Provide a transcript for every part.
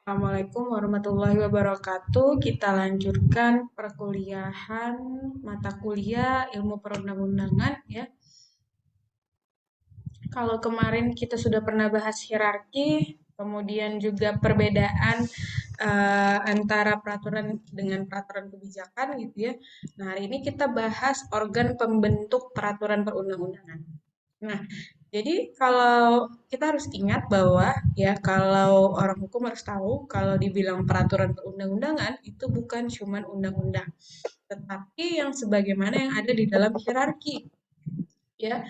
Assalamualaikum warahmatullahi wabarakatuh. Kita lanjutkan perkuliahan mata kuliah ilmu perundang-undangan ya. Kalau kemarin kita sudah pernah bahas hierarki, kemudian juga perbedaan antara peraturan dengan peraturan kebijakan gitu ya. Nah, hari ini kita bahas organ pembentuk peraturan perundang-undangan. Nah, jadi kalau kita harus ingat bahwa ya kalau orang hukum harus tahu kalau dibilang peraturan perundang-undangan itu bukan cuma undang-undang, tetapi yang sebagaimana yang ada di dalam hierarki ya.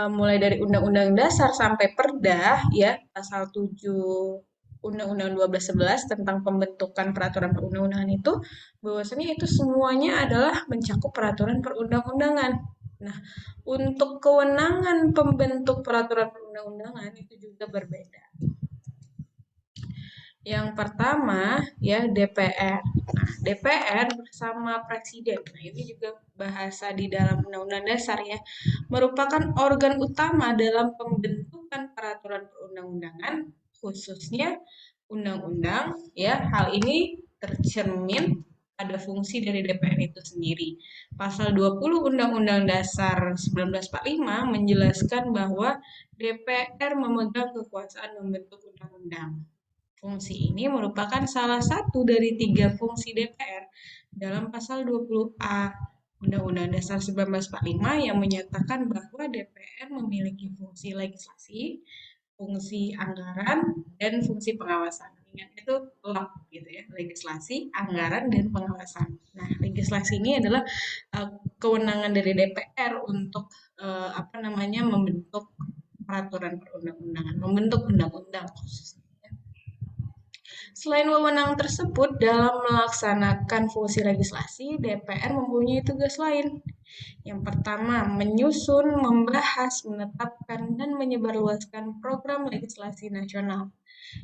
Mulai dari Undang-Undang Dasar sampai Perda ya, pasal 7 Undang-Undang 1211 tentang pembentukan peraturan perundang-undangan itu bahwasanya itu semuanya adalah mencakup peraturan perundang-undangan. Nah, untuk kewenangan pembentuk peraturan perundang-undangan itu juga berbeda. Yang pertama ya DPR. Nah, DPR bersama Presiden. Nah, ini juga bahasa di dalam Undang-Undang Dasar ya. Merupakan organ utama dalam pembentukan peraturan perundang-undangan khususnya undang-undang ya. Hal ini tercermin pada fungsi dari DPR itu sendiri. Pasal 20 Undang-Undang Dasar 1945 menjelaskan bahwa DPR memegang kekuasaan membentuk undang-undang. Fungsi ini merupakan salah satu dari tiga fungsi DPR dalam pasal 20A Undang-Undang Dasar 1945 yang menyatakan bahwa DPR memiliki fungsi legislasi, fungsi anggaran, dan fungsi pengawasan. Ingat itu lengkap gitu ya, legislasi, anggaran, dan pengawasan. Nah, legislasi ini adalah kewenangan dari DPR untuk membentuk peraturan perundang-undangan, membentuk undang-undang khususnya. Selain wewenang tersebut, dalam melaksanakan fungsi legislasi, DPR mempunyai tugas lain. Yang pertama, menyusun, membahas, menetapkan, dan menyebarluaskan program legislasi nasional.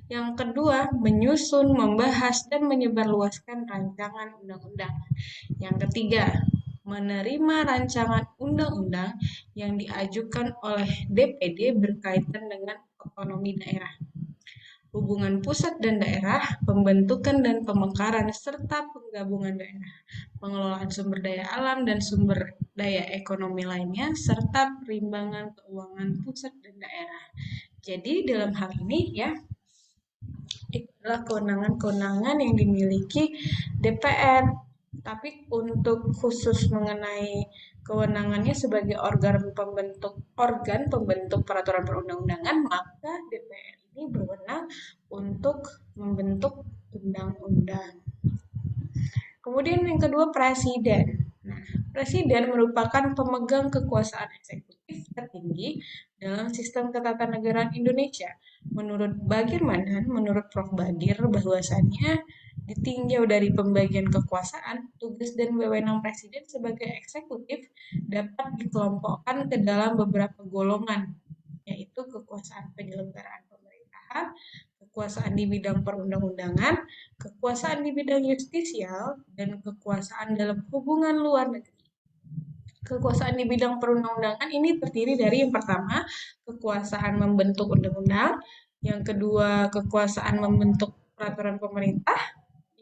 Yang kedua, menyusun, membahas, dan menyebarluaskan rancangan undang-undang. Yang ketiga, menerima rancangan undang-undang yang diajukan oleh DPD berkaitan dengan otonomi daerah, hubungan pusat dan daerah, pembentukan dan pemekaran, serta penggabungan daerah, pengelolaan sumber daya alam dan sumber daya ekonomi lainnya, serta perimbangan keuangan pusat dan daerah. Jadi dalam hal ini ya, itulah kewenangan-kewenangan yang dimiliki DPR. Tapi untuk khusus mengenai kewenangannya sebagai organ pembentuk peraturan perundang-undangan, maka DPR ini berwenang untuk membentuk undang-undang. Kemudian yang kedua presiden. Nah, presiden merupakan pemegang kekuasaan eksekutif tertinggi dalam sistem ketatanegaraan Indonesia. Menurut Bagirmanan, menurut Prof. Bagir, bahwasannya ditinjau dari pembagian kekuasaan, tugas dan wewenang presiden sebagai eksekutif dapat dikelompokkan ke dalam beberapa golongan, yaitu kekuasaan penyelenggaraan pemerintahan, kekuasaan di bidang perundang-undangan, kekuasaan di bidang justisial, dan kekuasaan dalam hubungan luar negeri. Kekuasaan di bidang perundang-undangan ini terdiri dari yang pertama, kekuasaan membentuk undang-undang, yang kedua, kekuasaan membentuk peraturan pemerintah,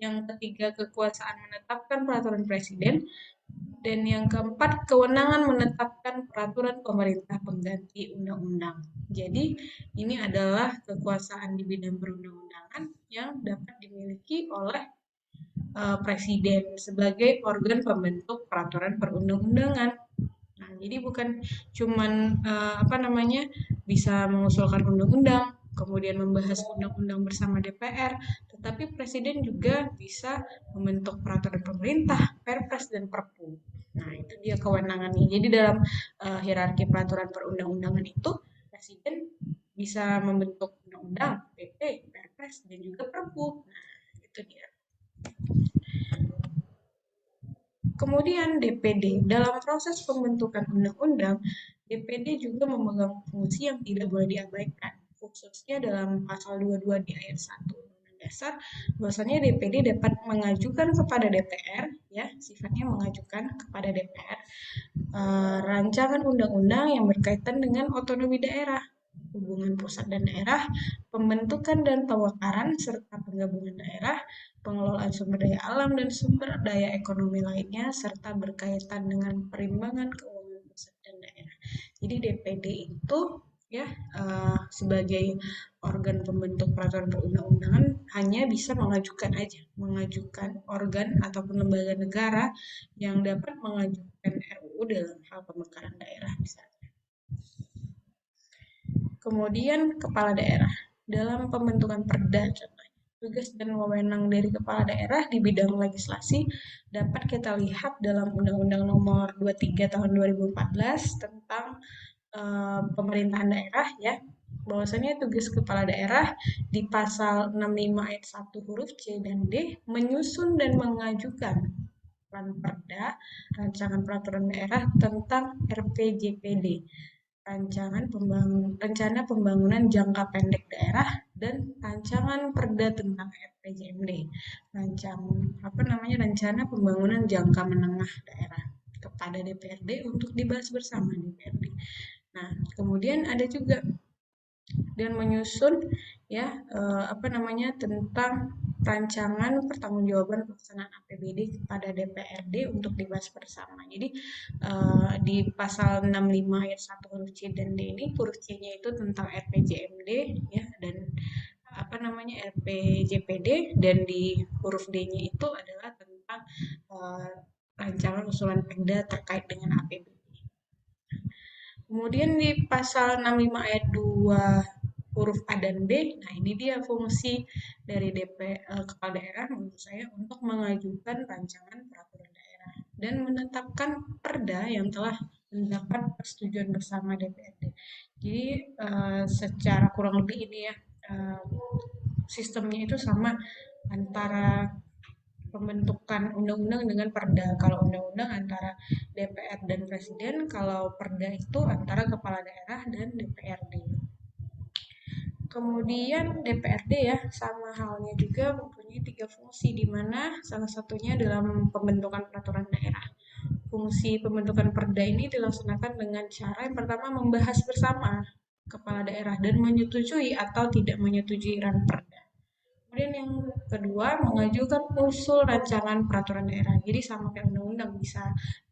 yang ketiga, kekuasaan menetapkan peraturan presiden, dan yang keempat, kewenangan menetapkan peraturan pemerintah pengganti undang-undang. Jadi, ini adalah kekuasaan di bidang perundang-undangan yang dapat dimiliki oleh presiden sebagai organ pembentuk peraturan perundang-undangan. Nah, jadi bukan cuman bisa mengusulkan undang-undang, kemudian membahas undang-undang bersama DPR, tetapi presiden juga bisa membentuk peraturan pemerintah, Perpres dan Perpu. Nah, itu dia kewenangannya. Jadi dalam hierarki peraturan perundang-undangan itu presiden bisa membentuk undang-undang, PP, Perpres dan juga Perpu. Nah, itu dia. Kemudian DPD, dalam proses pembentukan undang-undang, DPD juga memegang fungsi yang tidak boleh diabaikan, khususnya dalam pasal 22 di ayat 1 Undang-Undang Dasar, bahwasanya DPD dapat mengajukan kepada DPR, ya, sifatnya mengajukan kepada DPR, rancangan undang-undang yang berkaitan dengan otonomi daerah. hubungan pusat dan daerah, pembentukan dan pemekaran serta penggabungan daerah, pengelolaan sumber daya alam dan sumber daya ekonomi lainnya, serta berkaitan dengan perimbangan keuangan pusat dan daerah. Jadi DPD itu ya sebagai organ pembentuk peraturan perundang-undangan hanya bisa mengajukan organ ataupun lembaga negara yang dapat mengajukan RUU dalam hal pemekaran daerah misalnya. Kemudian kepala daerah dalam pembentukan perda contohnya. Tugas dan wewenang dari kepala daerah di bidang legislasi dapat kita lihat dalam Undang-Undang Nomor 23 Tahun 2014 tentang pemerintahan daerah ya. Bahwasanya tugas kepala daerah di pasal 65 ayat 1 huruf C dan D menyusun dan mengajukan perda, rancangan peraturan daerah tentang RPJPD, rencana pembangunan jangka pendek daerah, dan rancangan perda tentang RPJMD, rencana pembangunan jangka menengah daerah kepada DPRD untuk dibahas bersama DPRD. Nah, kemudian ada juga dan menyusun ya tentang rancangan pertanggungjawaban pelaksanaan APBD kepada DPRD untuk dibahas bersama. Jadi di pasal 65 ayat 1 huruf C dan D ini huruf C-nya itu tentang RPJMD ya dan RPJPD, dan di huruf D-nya itu adalah tentang rancangan usulan Pemda terkait dengan APBD. Kemudian di pasal 65 ayat 2 huruf A dan B, nah ini dia fungsi dari kepala daerah menurut saya untuk mengajukan rancangan peraturan daerah dan menetapkan perda yang telah mendapat persetujuan bersama DPRD. Jadi secara kurang lebih ini ya sistemnya itu sama antara pembentukan undang-undang dengan perda. Kalau undang-undang antara DPR dan Presiden, kalau perda itu antara kepala daerah dan DPRD. Kemudian DPRD ya sama halnya juga mempunyai 3 fungsi, di mana salah satunya dalam pembentukan peraturan daerah. Fungsi pembentukan perda ini dilaksanakan dengan cara yang pertama membahas bersama kepala daerah dan menyetujui atau tidak menyetujui perda. Kemudian yang kedua, mengajukan usul rancangan peraturan daerah. Jadi sama kayak undang-undang, bisa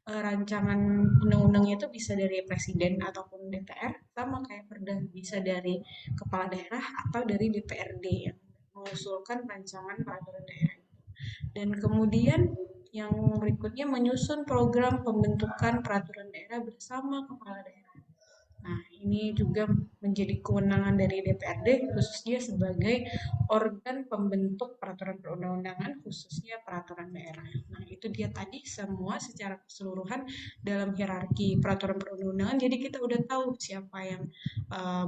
rancangan undang-undangnya itu bisa dari presiden ataupun DPR, sama kayak perda bisa dari kepala daerah atau dari DPRD yang mengusulkan rancangan peraturan daerah. Dan kemudian yang berikutnya menyusun program pembentukan peraturan daerah bersama kepala daerah. Nah, ini juga menjadi kewenangan dari DPRD khususnya sebagai organ pembentuk peraturan perundang-undangan khususnya peraturan daerah. Nah, itu dia tadi semua secara keseluruhan dalam hierarki peraturan perundang-undangan. Jadi kita udah tahu siapa yang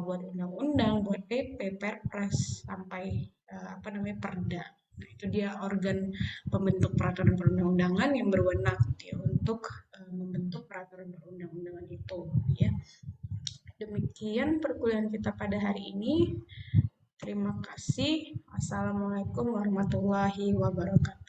buat undang-undang, buat PP, Perpres sampai perda. Nah, itu dia organ pembentuk peraturan perundang-undangan yang berwenang ya, untuk membentuk peraturan perundang-undangan itu ya. Demikian perkuliahan kita pada hari ini. Terima kasih. Wassalamualaikum warahmatullahi wabarakatuh.